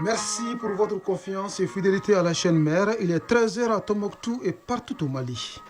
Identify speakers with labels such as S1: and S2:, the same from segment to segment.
S1: Merci pour votre confiance et fidélité à la chaîne mère. Il est 13h à Tombouctou et partout au Mali.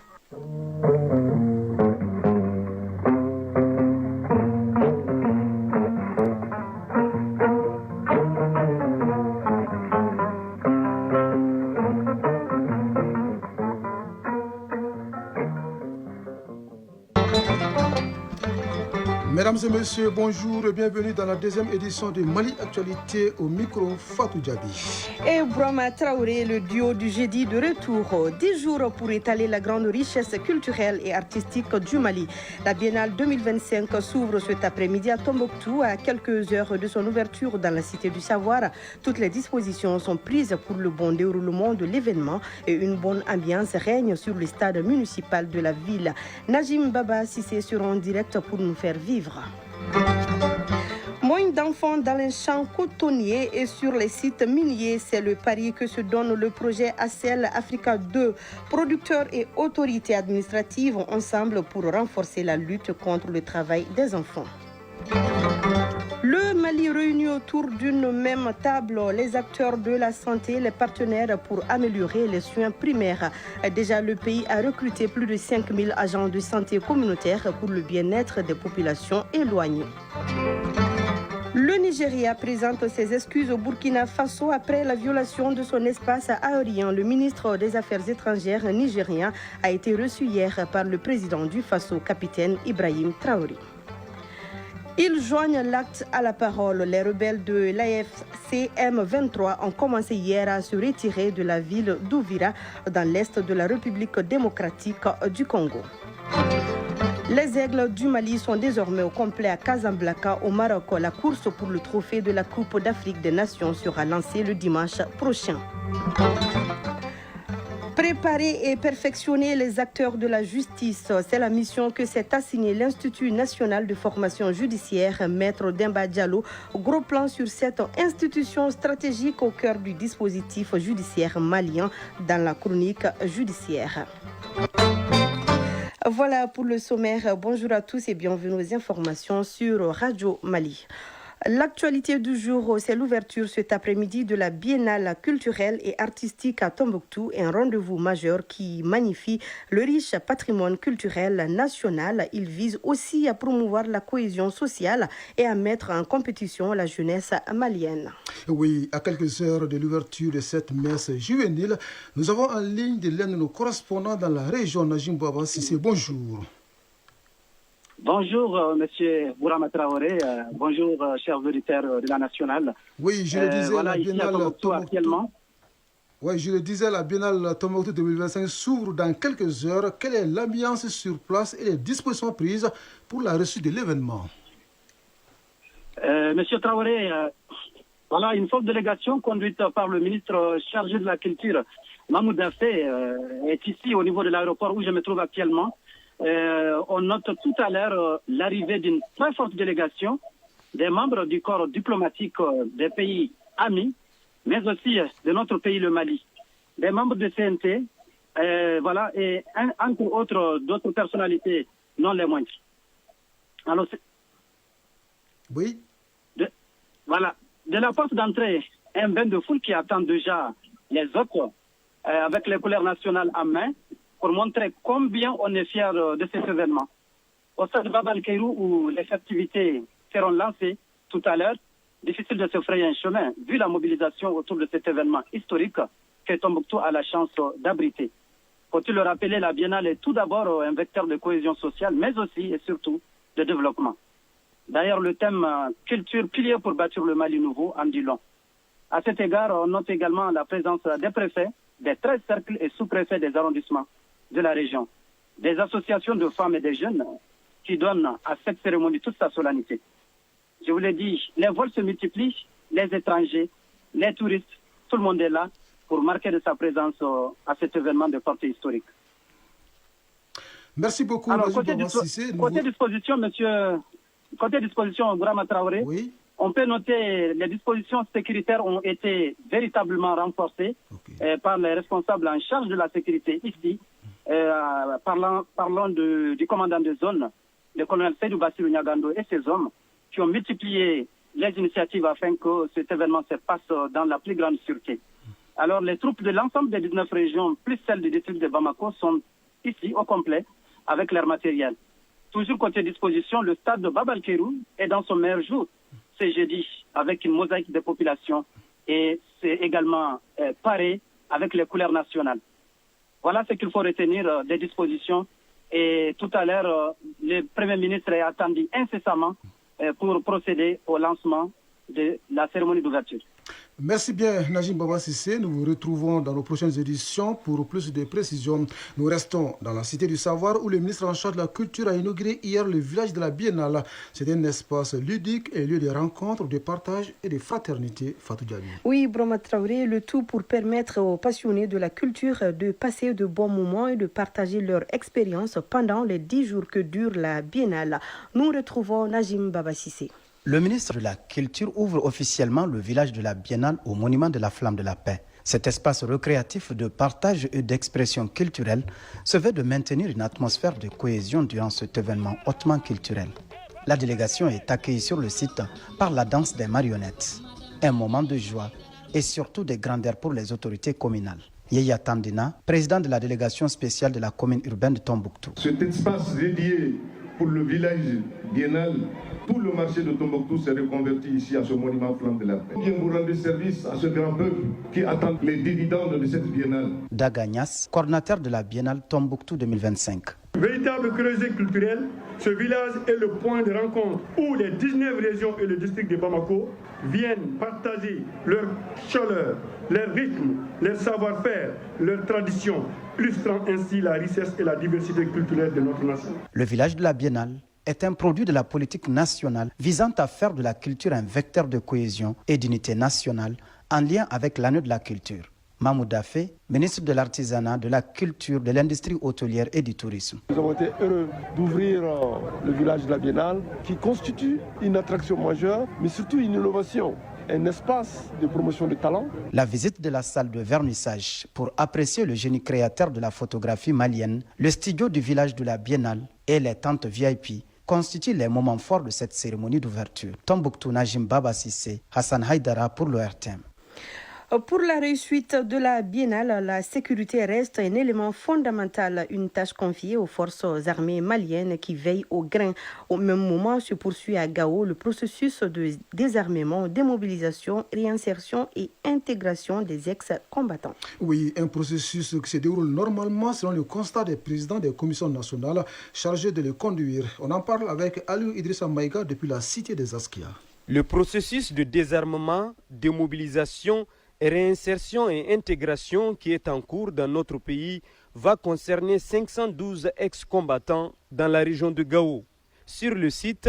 S1: Mesdames et messieurs, bonjour et bienvenue dans la deuxième édition de Mali Actualité au micro Fatou Djabi.
S2: Et Brahma Traoré, le duo du jeudi de retour. 10 jours pour étaler la grande richesse culturelle et artistique du Mali. La Biennale 2025 s'ouvre cet après-midi à Tombouctou à quelques heures de son ouverture dans la Cité du Savoir. Toutes les dispositions sont prises pour le bon déroulement de l'événement et une bonne ambiance règne sur le stade municipal de la ville. Najim Baba Sissé sera en direct pour nous faire vivre. Moins d'enfants dans les champs cotonniers et sur les sites miniers, c'est le pari que se donne le projet ACEL Africa 2. Producteurs et autorités administratives ensemble pour renforcer la lutte contre le travail des enfants. Le Mali réunit autour d'une même table les acteurs de la santé, les partenaires pour améliorer les soins primaires. Déjà, le pays a recruté plus de 5000 agents de santé communautaire pour le bien-être des populations éloignées. Le Nigeria présente ses excuses au Burkina Faso après la violation de son espace aérien. Le ministre des Affaires étrangères nigérien a été reçu hier par le président du Faso, capitaine Ibrahim Traoré. Ils joignent l'acte à la parole. Les rebelles de l'AFCM 23 ont commencé hier à se retirer de la ville d'Ouvira dans l'est de la République démocratique du Congo. Les aigles du Mali sont désormais au complet à Casablanca au Maroc. La course pour le trophée de la Coupe d'Afrique des Nations sera lancée le dimanche prochain. Préparer et perfectionner les acteurs de la justice, c'est la mission que s'est assignée l'Institut national de formation judiciaire, Maître Demba Diallo. Gros plan sur cette institution stratégique au cœur du dispositif judiciaire malien dans la chronique judiciaire. Voilà pour le sommaire. Bonjour à tous et bienvenue aux informations sur Radio Mali. L'actualité du jour, c'est l'ouverture cet après-midi de la Biennale culturelle et artistique à Tombouctou, un rendez-vous majeur qui magnifie le riche patrimoine culturel national. Il vise aussi à promouvoir la cohésion sociale et à mettre en compétition la jeunesse malienne.
S1: Oui, à quelques heures de l'ouverture de cette messe juvénile, nous avons en ligne de l'un de nos correspondants dans la région, Najim Baba Sissé. Bonjour.
S3: Bonjour, monsieur Bourama Traoré. Bonjour, chers auditeurs de la nationale.
S1: Oui, je le disais,
S3: voilà,
S1: la Biennale Tombouctou
S3: actuellement.
S1: Oui, je le disais, la Biennale Tombouctou 2025 s'ouvre dans quelques heures. Quelle est l'ambiance sur place et les dispositions prises pour la reçue de l'événement?
S3: Monsieur Traoré, voilà, une forte délégation conduite par le ministre chargé de la Culture, Mahmoud Dafé, est ici au niveau de l'aéroport où je me trouve actuellement. On note tout à l'heure l'arrivée d'une très forte délégation des membres du corps diplomatique des pays amis, mais aussi de notre pays, le Mali, des membres de CNT, voilà, et entre autres d'autres personnalités non les moindres. Alors,
S1: oui.
S3: Voilà, de la porte d'entrée, un bain de foule qui attend déjà les autres, avec les couleurs nationales en main, pour montrer combien on est fier de cet événement. Au stade Babal Keirou, où les activités seront lancées tout à l'heure, difficile de se frayer un chemin, vu la mobilisation autour de cet événement historique que Tombouctou a la chance d'abriter. Faut-il le rappeler, la Biennale est tout d'abord un vecteur de cohésion sociale, mais aussi et surtout de développement. D'ailleurs, le thème culture, pilier pour bâtir le Mali nouveau, en dit long. À cet égard, on note également la présence des préfets, des 13 cercles et sous-préfets des arrondissements de la région, des associations de femmes et des jeunes qui donnent à cette cérémonie toute sa solennité. Je vous l'ai dit, les vols se multiplient, les étrangers, les touristes, tout le monde est là pour marquer de sa présence à cet événement de portée historique.
S1: Merci beaucoup.
S3: Alors, côté disposition, monsieur, côté disposition, Bourama Traoré,
S1: oui.
S3: On peut noter les dispositions sécuritaires ont été véritablement renforcées par les responsables en charge de la sécurité ici. Parlons du commandant de zone, le colonel Seydou Bassirou Niagando et ses hommes qui ont multiplié les initiatives afin que cet événement se passe dans la plus grande sûreté. Alors, les troupes de l'ensemble des 19 régions, plus celles du district de Bamako, sont ici au complet avec leur matériel. Toujours côté disposition, le stade de Bab el-Kérou est dans son meilleur jour. C'est jeudi, avec une mosaïque de population et c'est également paré avec les couleurs nationales. Voilà ce qu'il faut retenir des dispositions. Et tout à l'heure, le Premier ministre est attendu incessamment pour procéder au lancement de la cérémonie d'ouverture.
S1: Merci bien, Najim Baba Sissé. Nous vous retrouvons dans nos prochaines éditions pour plus de précisions. Nous restons dans la Cité du Savoir où le ministre en charge de la Culture a inauguré hier le village de la Biennale. C'est un espace ludique et lieu de rencontres, de partage et de fraternité. Fatou Diaby.
S2: Oui, Brahma Traoré, le tout pour permettre aux passionnés de la culture de passer de bons moments et de partager leur expérience pendant les 10 jours que dure la Biennale. Nous retrouvons Najim Baba Sissé.
S4: Le ministre de la Culture ouvre officiellement le village de la Biennale au monument de la Flamme de la Paix. Cet espace récréatif de partage et d'expression culturelle se veut de maintenir une atmosphère de cohésion durant cet événement hautement culturel. La délégation est accueillie sur le site par la danse des marionnettes. Un moment de joie et surtout de grandeur pour les autorités communales. Yaya Tandina, président de la délégation spéciale de la commune urbaine de Tombouctou.
S5: Cet espace dédié pour le village biennal, tout le marché de Tombouctou s'est reconverti ici à ce monument Flamme de la Paix. Bien vous rendre service à ce grand peuple qui attend les dividendes de cette biennale.
S4: Dagagnas, coordinateur de la biennale Tombouctou 2025.
S6: Véritable creuset culturel, ce village est le point de rencontre où les 19 régions et le district de Bamako viennent partager leur chaleur, leur rythme, leur savoir-faire, leurs traditions, illustrant ainsi la richesse et la diversité culturelle de notre nation.
S4: Le village de la Biennale est un produit de la politique nationale visant à faire de la culture un vecteur de cohésion et d'unité nationale en lien avec l'année de la culture. Mahmoud Dafé, ministre de l'Artisanat, de la Culture, de l'Industrie hôtelière et du Tourisme.
S7: Nous avons été heureux d'ouvrir le village de la Biennale qui constitue une attraction majeure, mais surtout une innovation, un espace de promotion de talent.
S4: La visite de la salle de vernissage pour apprécier le génie créateur de la photographie malienne, le studio du village de la Biennale et les tentes VIP constituent les moments forts de cette cérémonie d'ouverture. Tombouctou, Najim Baba Sissé, Hassan Haïdara pour l'ORTM.
S2: Pour la réussite de la Biennale, la sécurité reste un élément fondamental, une tâche confiée aux forces armées maliennes qui veillent au grain. Au même moment se poursuit à Gao le processus de désarmement, démobilisation, réinsertion et intégration des ex-combattants.
S1: Oui, un processus qui se déroule normalement selon le constat des présidents des commissions nationales chargées de le conduire. On en parle avec Aliou Idrissa Maïga depuis la cité des Askia.
S8: Le processus de désarmement, démobilisation, réinsertion et intégration qui est en cours dans notre pays va concerner 512 ex-combattants dans la région de Gao. Sur le site,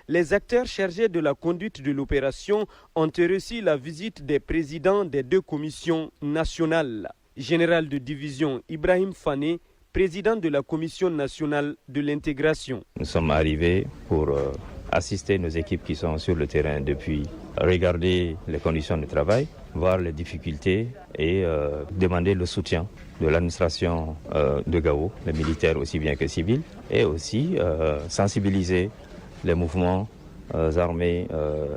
S8: les acteurs chargés de la conduite de l'opération ont reçu la visite des présidents des 2 commissions nationales. Général de division Ibrahim Fane, président de la commission nationale de l'intégration.
S9: Nous sommes arrivés pour assister nos équipes qui sont sur le terrain depuis, regarder les conditions de travail, voir les difficultés et demander le soutien de l'administration de Gao, les militaires aussi bien que civils, et aussi sensibiliser les mouvements armés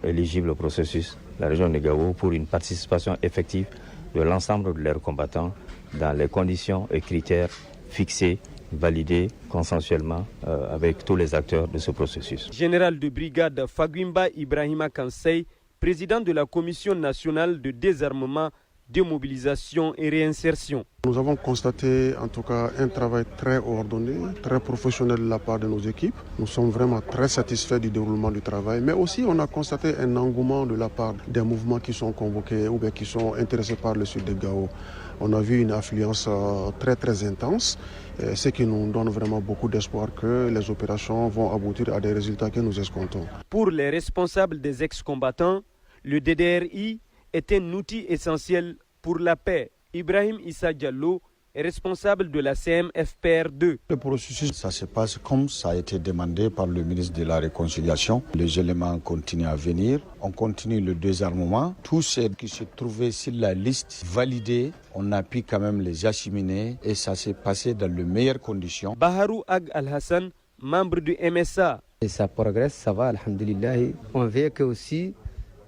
S9: éligibles au processus de la région de Gao pour une participation effective de l'ensemble de leurs combattants dans les conditions et critères fixés, validés consensuellement avec tous les acteurs de ce processus.
S8: Général de brigade Fagwimba Ibrahima Kansei, président de la Commission nationale de désarmement, démobilisation et réinsertion.
S7: Nous avons constaté en tout cas un travail très ordonné, très professionnel de la part de nos équipes. Nous sommes vraiment très satisfaits du déroulement du travail, mais aussi on a constaté un engouement de la part des mouvements qui sont convoqués ou bien qui sont intéressés par le sud de Gao. On a vu une affluence très très intense, ce qui nous donne vraiment beaucoup d'espoir que les opérations vont aboutir à des résultats que nous escomptons.
S8: Pour les responsables des ex-combattants, le DDRI est un outil essentiel pour la paix. Ibrahim Issa Diallo est responsable de la CMFPR2.
S10: Le processus, ça se passe comme ça a été demandé par le ministre de la Réconciliation. Les éléments continuent à venir. On continue le désarmement. Tous ceux qui se trouvaient sur la liste validée, on a pu quand même les acheminer et ça s'est passé dans les meilleures conditions.
S8: Baharou Ag Al-Hassan, membre du MSA.
S11: Et ça progresse, ça va, alhamdulillah. On veut que aussi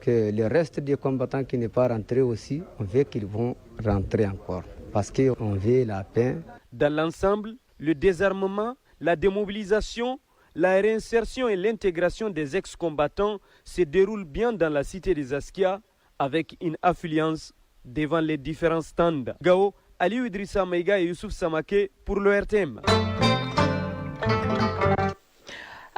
S11: que le reste des combattants qui n'est pas rentré aussi, on veut qu'ils vont rentrer encore. Parce qu'on veut la paix.
S8: Dans l'ensemble, le désarmement, la démobilisation, la réinsertion et l'intégration des ex-combattants se déroulent bien dans la cité des Askia avec une affluence devant les différents stands. Gao, Aliou Idrissa Maïga et Youssouf Samake pour le RTM.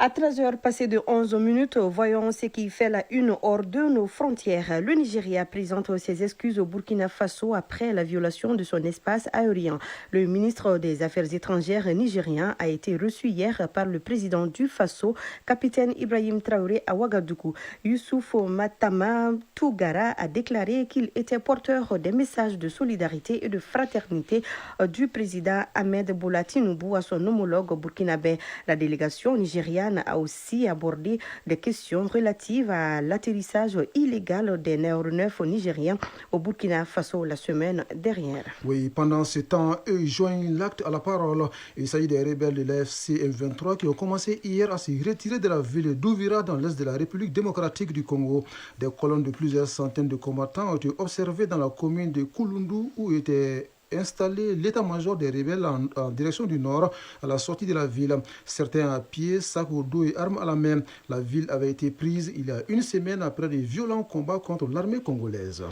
S2: À 13h passées de 11 minutes, voyons ce qui fait la une hors de nos frontières. Le Nigeria présente ses excuses au Burkina Faso après la violation de son espace aérien. Le ministre des Affaires étrangères nigérien a été reçu hier par le président du Faso, capitaine Ibrahim Traoré à Ouagadougou. Youssouf Matama Tougara a déclaré qu'il était porteur des messages de solidarité et de fraternité du président Ahmed Bola Tinubu à son homologue burkinabé. La délégation nigériane a aussi abordé des questions relatives à l'atterrissage illégal des aéronefs nigériens au Burkina Faso la semaine dernière.
S1: Oui, pendant ce temps, eux joignent l'acte à la parole. Il s'agit des rebelles de l'AFC M23 qui ont commencé hier à se retirer de la ville d'Ouvira dans l'est de la République démocratique du Congo. Des colonnes de plusieurs centaines de combattants ont été observées dans la commune de Kouloundou où était installé l'état-major des rebelles en direction du nord à la sortie de la ville. Certains à pied, sacs au dos et armes à la main. La ville avait été prise il y a une semaine après de violents combats contre l'armée congolaise.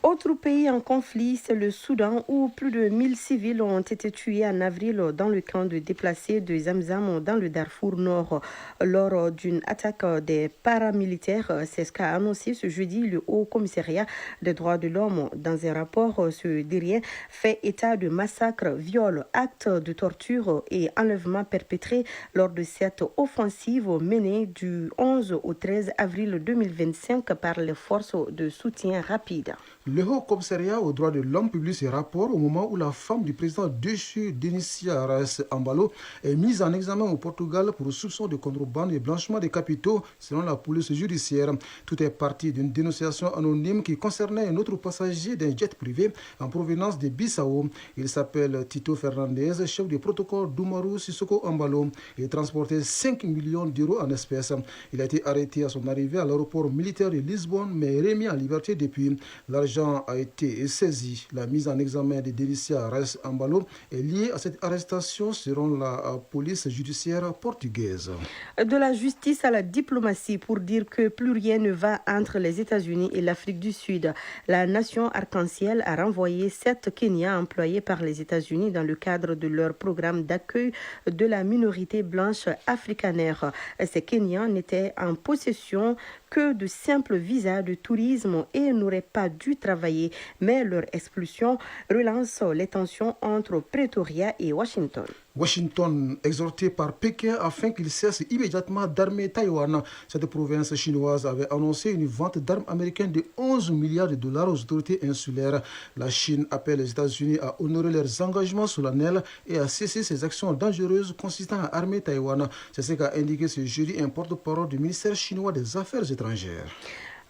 S2: Autre pays en conflit, c'est le Soudan où plus de 1000 civils ont été tués en avril dans le camp de déplacés de Zamzam dans le Darfour Nord lors d'une attaque des paramilitaires. C'est ce qu'a annoncé ce jeudi le Haut Commissariat des droits de l'homme. Dans un rapport, ce dernier fait état de massacres, viols, actes de torture et enlèvements perpétrés lors de cette offensive menée du 11 au 13 avril 2025 par les forces de soutien rapide.
S1: Le Haut Commissariat aux droits de l'homme publie ce rapport au moment où la femme du président déchu Dénicia Arès Ambalo est mise en examen au Portugal pour soupçon de contrebande et blanchiment des capitaux selon la police judiciaire. Tout est parti d'une dénonciation anonyme qui concernait un autre passager d'un jet privé en provenance de Bissau. Il s'appelle Tito Fernandez, chef du protocole d'Umaru Sissoko Ambalo et transportait 5 millions d'euros en espèces. Il a été arrêté à son arrivée à l'aéroport militaire de Lisbonne mais remis en liberté depuis. L'argent a été saisi. La mise en examen de Délicia Arès Ambalo est liée à cette arrestation selon la police judiciaire portugaise.
S2: De la justice à la diplomatie pour dire que plus rien ne va entre les États-Unis et l'Afrique du Sud. La nation arc-en-ciel a renvoyé 7 Kenyans employés par les États-Unis dans le cadre de leur programme d'accueil de la minorité blanche africanaire. Ces Kenyans n'étaient en possession que de simples visas de tourisme et n'auraient pas dû travailler. Mais leur expulsion relance les tensions entre Pretoria et Washington.
S1: Washington, exhorté par Pékin afin qu'il cesse immédiatement d'armer Taïwan. Cette province chinoise avait annoncé une vente d'armes américaines de 11 milliards de dollars aux autorités insulaires. La Chine appelle les États-Unis à honorer leurs engagements solennels et à cesser ces actions dangereuses consistant à armer Taïwan. C'est ce qu'a indiqué ce jeudi un porte-parole du ministère chinois des Affaires étrangères.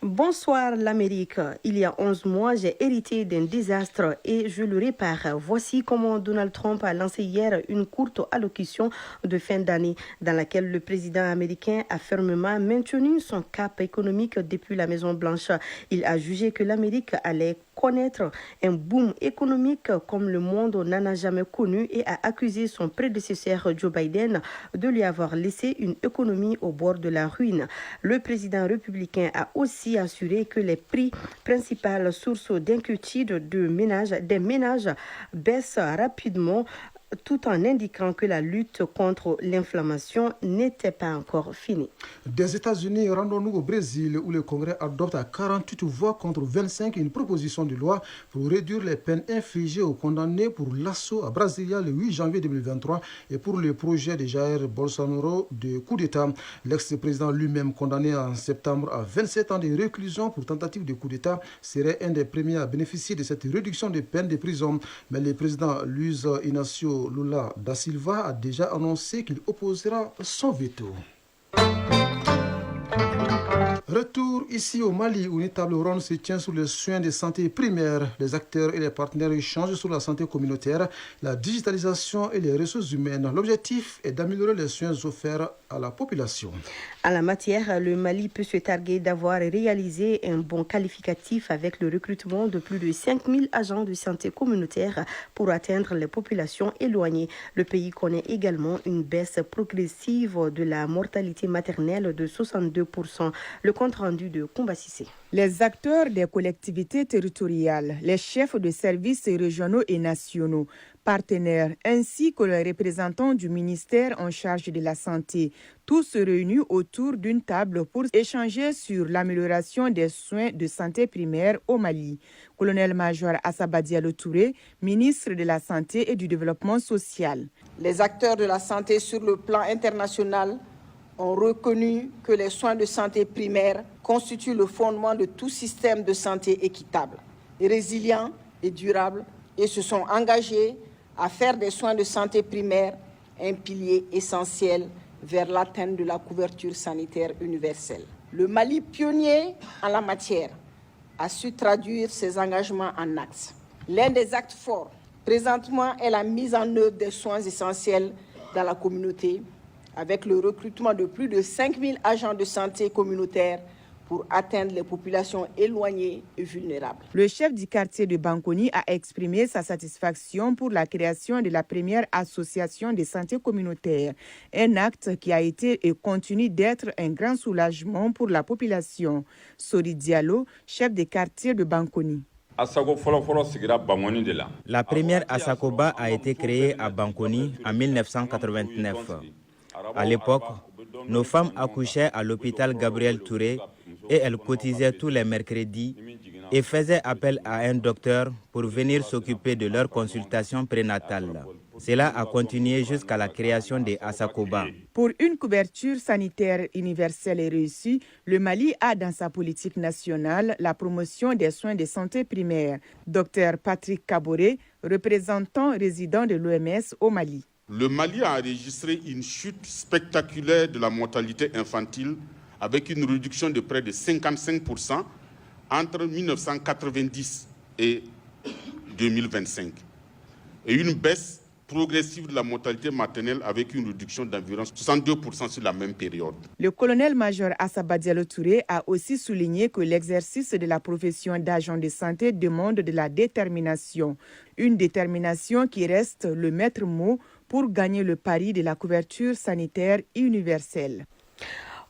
S2: Bonsoir l'Amérique. Il y a 11 mois, j'ai hérité d'un désastre et je le répare. Voici comment Donald Trump a lancé hier une courte allocution de fin d'année dans laquelle le président américain a fermement maintenu son cap économique depuis la Maison-Blanche. Il a jugé que l'Amérique allait connaître un boom économique comme le monde n'en a jamais connu et a accusé son prédécesseur Joe Biden de lui avoir laissé une économie au bord de la ruine. Le président républicain a aussi assuré que les prix, principales sources d'inquiétude des ménages, baissent rapidement, tout en indiquant que la lutte contre l'inflation n'était pas encore finie.
S1: Des États-Unis, rendons-nous au Brésil où le Congrès adopte à 48 voix contre 25 une proposition de loi pour réduire les peines infligées aux condamnés pour l'assaut à Brasilia le 8 janvier 2023 et pour le projet de Jair Bolsonaro de coup d'État. L'ex-président lui-même condamné en septembre à 27 ans de réclusion pour tentative de coup d'État serait un des premiers à bénéficier de cette réduction de peine de prison. Mais le président Luiz Inácio Lula da Silva a déjà annoncé qu'il opposera son veto. Retour ici au Mali où une table ronde se tient sur les soins de santé primaires. Les acteurs et les partenaires échangent sur la santé communautaire, la digitalisation et les ressources humaines. L'objectif est d'améliorer les soins offerts à la population.
S2: En la matière, le Mali peut se targuer d'avoir réalisé un bon qualificatif avec le recrutement de plus de 5000 agents de santé communautaire pour atteindre les populations éloignées. Le pays connaît également une baisse progressive de la mortalité maternelle de 62%. Le compte rendu de Koumba Sissé.
S12: Les acteurs des collectivités territoriales, les chefs de services régionaux et nationaux, partenaires, ainsi que les représentants du ministère en charge de la santé, tous réunis autour d'une table pour échanger sur l'amélioration des soins de santé primaire au Mali. Colonel-major Assaba Diallo Touré, ministre de la Santé et du Développement social.
S13: Les acteurs de la santé sur le plan international ont reconnu que les soins de santé primaire constituent le fondement de tout système de santé équitable, résilient et durable et se sont engagés à faire des soins de santé primaire un pilier essentiel vers l'atteinte de la couverture sanitaire universelle. Le Mali, pionnier en la matière, a su traduire ses engagements en actes. L'un des actes forts, présentement, est la mise en œuvre des soins essentiels dans la communauté, avec le recrutement de plus de 5000 agents de santé communautaire pour atteindre les populations éloignées et vulnérables.
S12: Le chef du quartier de Bankoni a exprimé sa satisfaction pour la création de la première association de santé communautaire, un acte qui a été et continue d'être un grand soulagement pour la population. Sori Diallo, chef du quartier de Bankoni.
S14: La première Asakoba a été créée à Bankoni en 1989. À l'époque, nos femmes accouchaient à l'hôpital Gabriel Touré et elles cotisaient tous les mercredis et faisaient appel à un docteur pour venir s'occuper de leurs consultations prénatales. Cela a continué jusqu'à la création des Asakoba.
S12: Pour une couverture sanitaire universelle et réussie, le Mali a dans sa politique nationale la promotion des soins de santé primaire. Dr Patrick Kaboré, représentant résident de l'OMS au Mali.
S15: Le Mali a enregistré une chute spectaculaire de la mortalité infantile avec une réduction de près de 55% entre 1990 et 2025 et une baisse progressive de la mortalité maternelle avec une réduction d'environ 62% sur la même période.
S12: Le colonel-major Assaba Diallo Touré a aussi souligné que l'exercice de la profession d'agent de santé demande de la détermination. Une détermination qui reste le maître mot pour gagner le pari de la couverture sanitaire universelle.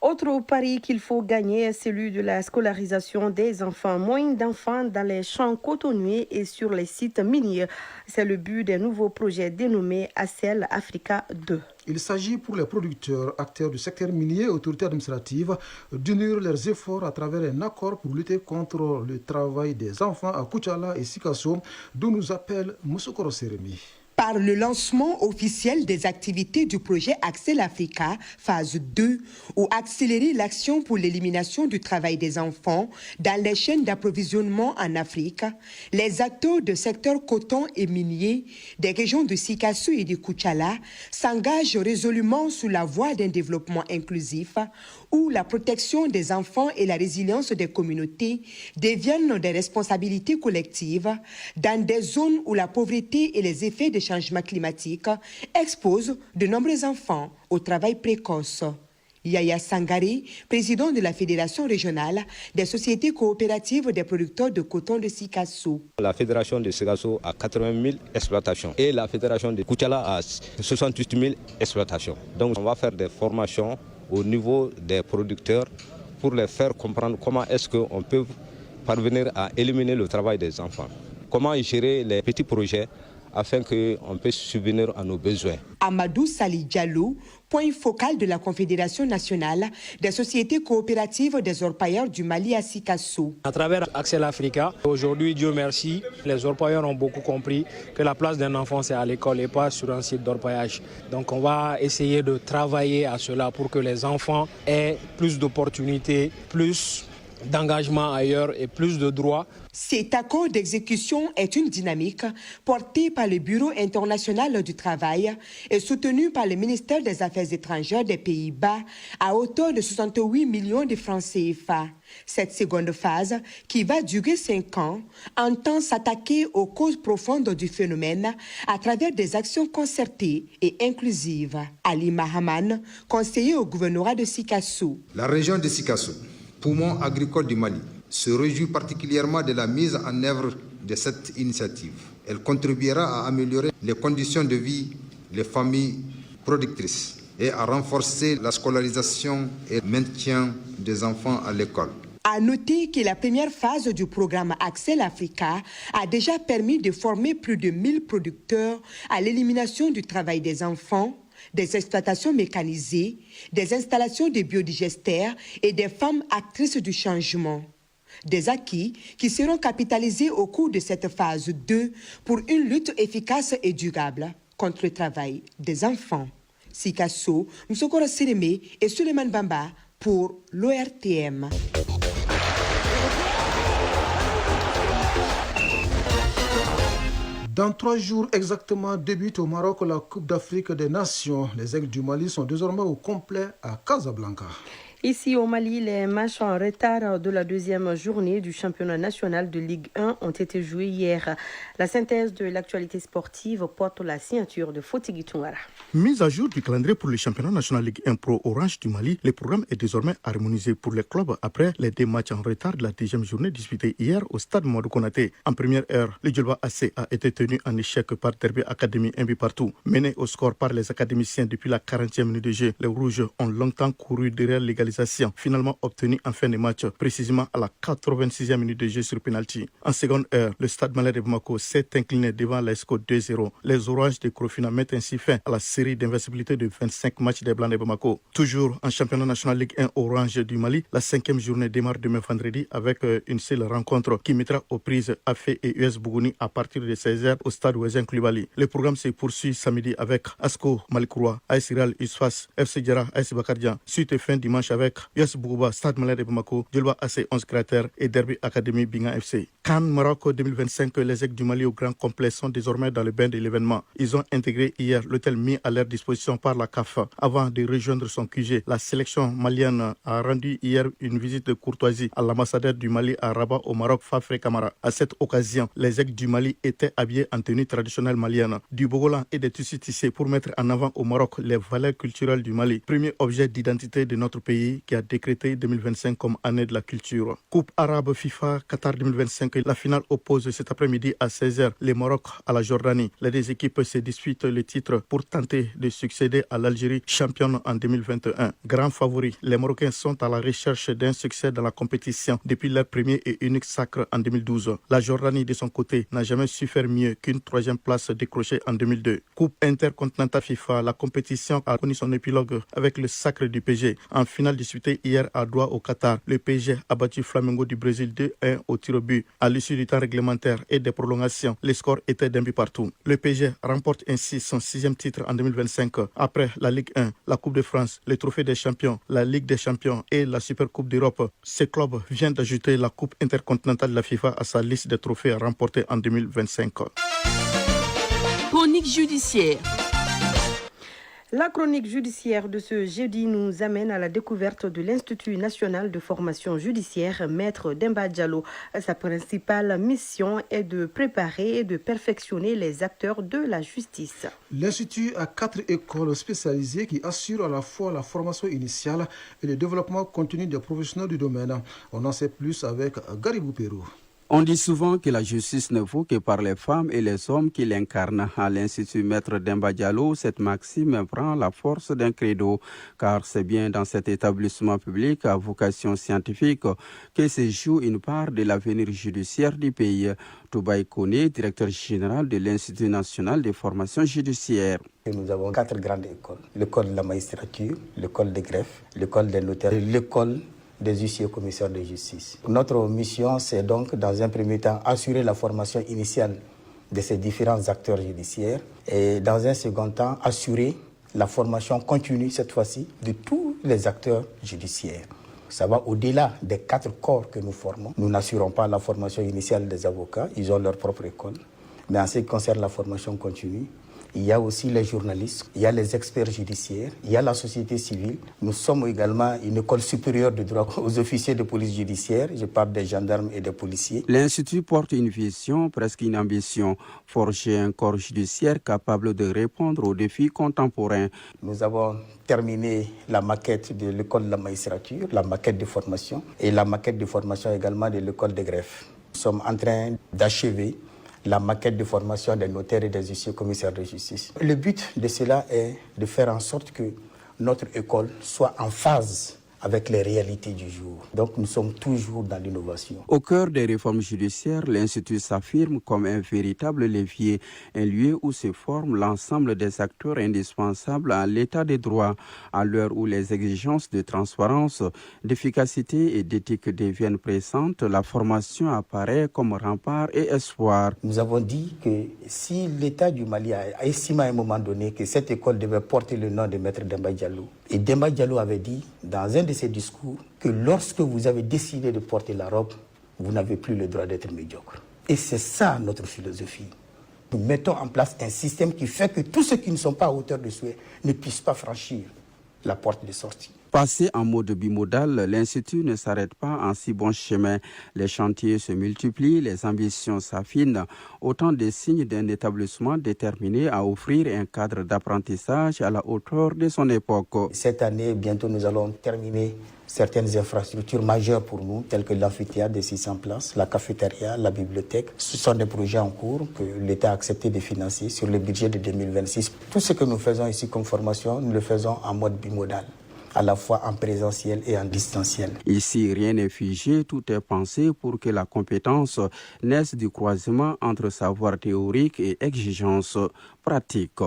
S2: Autre pari qu'il faut gagner est celui de la scolarisation des enfants. Moins d'enfants dans les champs cotonniers et sur les sites miniers. C'est le but d'un nouveau projet dénommé ACEL Africa 2.
S1: Il s'agit pour les producteurs, acteurs du secteur minier et autorités administratives d'unir leurs efforts à travers un accord pour lutter contre le travail des enfants à Koutiala et Sikasso, d'où nous appelle Moussokoro Seremi.
S16: Par le lancement officiel des activités du projet Accel Africa, phase 2, ou accélérer l'action pour l'élimination du travail des enfants dans les chaînes d'approvisionnement en Afrique, les acteurs du secteur coton et minier des régions de Sikasso et de Koutiala s'engagent résolument sur la voie d'un développement inclusif où la protection des enfants et la résilience des communautés deviennent des responsabilités collectives dans des zones où la pauvreté et les effets des changements climatiques exposent de nombreux enfants au travail précoce. Yaya Sangare, président de la Fédération régionale des sociétés coopératives des producteurs de coton de Sikasso.
S17: La Fédération de Sikasso a 80 000 exploitations et la Fédération de Koutiala a 68 000 exploitations. Donc on va faire des formations au niveau des producteurs pour les faire comprendre comment est-ce qu'on peut parvenir à éliminer le travail des enfants. Comment gérer les petits projets afin qu'on puisse subvenir à nos besoins.
S16: Amadou Sali Diallo, point focal de la Confédération nationale des sociétés coopératives des orpailleurs du Mali à Sikasso.
S18: À travers Accel Africa, aujourd'hui, Dieu merci, les orpailleurs ont beaucoup compris que la place d'un enfant c'est à l'école et pas sur un site d'orpaillage. Donc on va essayer de travailler à cela pour que les enfants aient plus d'opportunités, plus d'engagement ailleurs et plus de droits.
S16: Cet accord d'exécution est une dynamique portée par le Bureau international du travail et soutenue par le ministère des Affaires étrangères des Pays-Bas à hauteur de 68 millions de francs CFA. Cette seconde phase, qui va durer 5 ans, entend s'attaquer aux causes profondes du phénomène à travers des actions concertées et inclusives. Ali Mahaman, conseiller au gouvernorat de Sikasso.
S19: La région de Sikasso, poumon agricole du Mali, se réjouit particulièrement de la mise en œuvre de cette initiative. Elle contribuera à améliorer les conditions de vie des familles productrices et à renforcer la scolarisation et le maintien des enfants à l'école.
S16: À noter que la première phase du programme Accel Africa a déjà permis de former plus de 1000 producteurs à l'élimination du travail des enfants, des exploitations mécanisées, des installations de biodigesteurs et des femmes actrices du changement. Des acquis qui seront capitalisés au cours de cette phase 2 pour une lutte efficace et durable contre le travail des enfants. Sikasso, Msokoro Sireme et Suleiman Bamba pour l'ORTM.
S1: Dans 3 jours exactement débute au Maroc la Coupe d'Afrique des Nations. Les Aigles du Mali sont désormais au complet à Casablanca.
S2: Ici au Mali, les matchs en retard de la deuxième journée du championnat national de Ligue 1 ont été joués hier. La synthèse de l'actualité sportive porte la signature de Fotigui Toungara.
S20: Mise à jour du calendrier pour le championnat national Ligue 1 Pro Orange du Mali, le programme est désormais harmonisé pour les clubs après les 2 matchs en retard de la deuxième journée disputée hier au stade Modou Konaté. En première heure, le Djolba AC a été tenu en échec par Derby Academy un but partout. Mené au score par les académiciens depuis la 40e minute de jeu, les Rouges ont longtemps couru derrière l'égalisation finalement obtenue en fin de match, précisément à la 86e minute de jeu sur penalty. En seconde heure, le Stade Malien de Bamako s'est incliné devant l'ESCO 2-0. Les Oranges de Krofina mettent ainsi fin à la série d'invincibilité de 25 matchs des Blancs de Bamako. Toujours en championnat national Ligue 1 Orange du Mali, la 5e journée démarre demain vendredi avec une seule rencontre qui mettra aux prises Afé et US Bougouni à partir de 16h au stade Ouezin Koulibaly. Le programme se poursuit samedi avec Asko Malikroua, AS Real Usfas, FC Djara, AS Bakardian. Suite et fin dimanche avec US Bougouba, Stade Malien de Bamako, Djolba AC 11 cratères et Derby Academy Binga FC. Cannes Maroc 2025, les Aigles du Mali au grand complet sont désormais dans le bain de l'événement. Ils ont intégré hier l'hôtel mis à leur disposition par la CAF. Avant de rejoindre son QG, la sélection malienne a rendu hier une visite de courtoisie à l'ambassadeur du Mali à Rabat au Maroc, Fafré Camara. À cette occasion, les Aigles du Mali étaient habillés en tenue traditionnelle malienne, du bogolan et des tissus tissés pour mettre en avant au Maroc les valeurs culturelles du Mali. Premier objet d'identité de notre pays qui a décrété 2025 comme année de la culture. Coupe arabe FIFA Qatar 2025, la finale oppose cet après-midi à 16h le Maroc à la Jordanie. Les 2 équipes se disputent le titre pour tenter de succéder à l'Algérie, championne en 2021. Grands favoris, les Marocains sont à la recherche d'un succès dans la compétition depuis leur premier et unique sacre en 2012. La Jordanie, de son côté, n'a jamais su faire mieux qu'une 3e place décrochée en 2002. Coupe intercontinentale FIFA, la compétition a connu son épilogue avec le sacre du PSG. En finale disputée hier à Doha au Qatar, le PSG a battu Flamengo du Brésil 2-1 au tir au but. À l'issue du temps réglementaire et des prolongations, les scores étaient d'un but partout. Le PSG remporte ainsi son 6e titre en 2025 après la Ligue 1, la Coupe de France, le Trophée des Champions, la Ligue des Champions et la Super Coupe d'Europe. Ce club vient d'ajouter la Coupe intercontinentale de la FIFA à sa liste des trophées remportés en 2025.
S2: Chronique judiciaire. La chronique judiciaire de ce jeudi nous amène à la découverte de l'Institut national de formation judiciaire, Maître Demba Diallo. Sa principale mission est de préparer et de perfectionner les acteurs de la justice.
S1: L'Institut a 4 écoles spécialisées qui assurent à la fois la formation initiale et le développement continu des professionnels du domaine. On en sait plus avec Garibou Pérou.
S21: On dit souvent que la justice ne vaut que par les femmes et les hommes qui l'incarnent. À l'Institut Maître Demba Diallo, cette maxime prend la force d'un credo, car c'est bien dans cet établissement public à vocation scientifique que se joue une part de l'avenir judiciaire du pays. Toubaï Kone, directeur général de l'Institut national de formation judiciaire.
S22: Nous avons 4 grandes écoles. L'école de la magistrature, l'école des greffes, l'école des notaires et l'école des huissiers commissaires de justice. Notre mission, c'est donc, dans un premier temps, assurer la formation initiale de ces différents acteurs judiciaires et, dans un second temps, assurer la formation continue, cette fois-ci, de tous les acteurs judiciaires. Ça va au-delà des 4 corps que nous formons. Nous n'assurons pas la formation initiale des avocats, ils ont leur propre école. Mais en ce qui concerne la formation continue, il y a aussi les journalistes, il y a les experts judiciaires, il y a la société civile. Nous sommes également une école supérieure de droit aux officiers de police judiciaire. Je parle des gendarmes et des policiers.
S21: L'Institut porte une vision, presque une ambition, forger un corps judiciaire capable de répondre aux défis contemporains.
S22: Nous avons terminé la maquette de l'école de la magistrature, la maquette de formation et la maquette de formation également de l'école de greffe. Nous sommes en train d'achever la maquette de formation des notaires et des huissiers commissaires de justice. Le but de cela est de faire en sorte que notre école soit en phase avec les réalités du jour. Donc nous sommes toujours dans l'innovation.
S21: Au cœur des réformes judiciaires, l'Institut s'affirme comme un véritable levier, un lieu où se forme l'ensemble des acteurs indispensables à l'état des droits. À l'heure où les exigences de transparence, d'efficacité et d'éthique deviennent pressantes, la formation apparaît comme rempart et espoir.
S22: Nous avons dit que si l'État du Mali a estimé à un moment donné que cette école devait porter le nom de Maître Demba Diallo, et Demba Diallo avait dit dans un de ses discours que lorsque vous avez décidé de porter la robe, vous n'avez plus le droit d'être médiocre. Et c'est ça notre philosophie. Nous mettons en place un système qui fait que tous ceux qui ne sont pas à hauteur de souhait ne puissent pas franchir la porte de sortie.
S21: Passé en mode bimodal, l'Institut ne s'arrête pas en si bon chemin. Les chantiers se multiplient, les ambitions s'affinent, autant de signes d'un établissement déterminé à offrir un cadre d'apprentissage à la hauteur de son époque.
S22: Cette année, bientôt, nous allons terminer certaines infrastructures majeures pour nous, telles que l'amphithéâtre de 600 places, la cafétéria, la bibliothèque. Ce sont des projets en cours que l'État a accepté de financer sur le budget de 2026. Tout ce que nous faisons ici comme formation, nous le faisons en mode bimodal, à la fois en présentiel et en distanciel.
S21: Ici, rien n'est figé, tout est pensé pour que la compétence naisse du croisement entre savoir théorique et exigence pratique.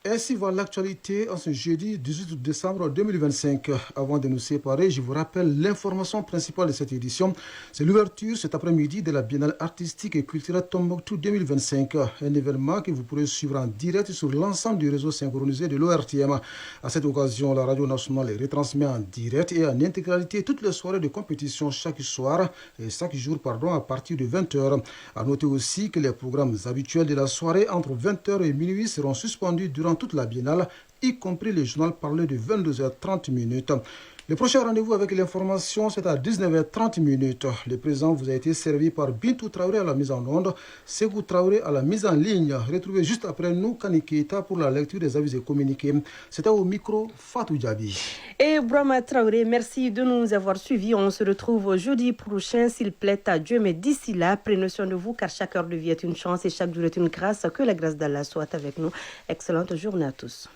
S1: Ainsi va l'actualité en ce jeudi 18 décembre 2025. Avant de nous séparer, je vous rappelle l'information principale de cette édition. C'est l'ouverture cet après-midi de la Biennale artistique et culturelle Tombouctou 2025. Un événement que vous pourrez suivre en direct sur l'ensemble du réseau synchronisé de l'ORTM. À cette occasion, la radio nationale retransmet en direct et en intégralité toutes les soirées de compétition chaque jour à partir de 20h. À noter aussi que les programmes habituels de la soirée entre 20h et minuit seront suspendus durant toute la biennale, y compris le journal parlé de 22h30. Le prochain rendez-vous avec l'information, c'est à 19h30. Le présent vous a été servi par Bintou Traoré à la mise en onde, Ségou Traoré à la mise en ligne. Retrouvez juste après nous Kani Keita pour la lecture des avis et communiqués. C'était au micro Fatou Djabi.
S2: Et Brahma Traoré, merci de nous avoir suivis. On se retrouve jeudi prochain, s'il plaît à Dieu. Mais d'ici là, prenez soin de vous, car chaque heure de vie est une chance et chaque jour est une grâce. Que la grâce d'Allah soit avec nous. Excellente journée à tous.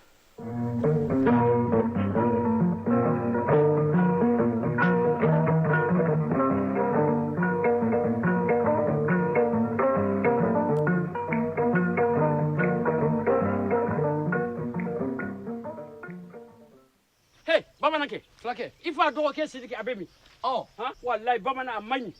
S3: Bamananke, flake. Il faut adorer Sidiki Abemi. Oh, hein? Wallahi, Bamana a magni.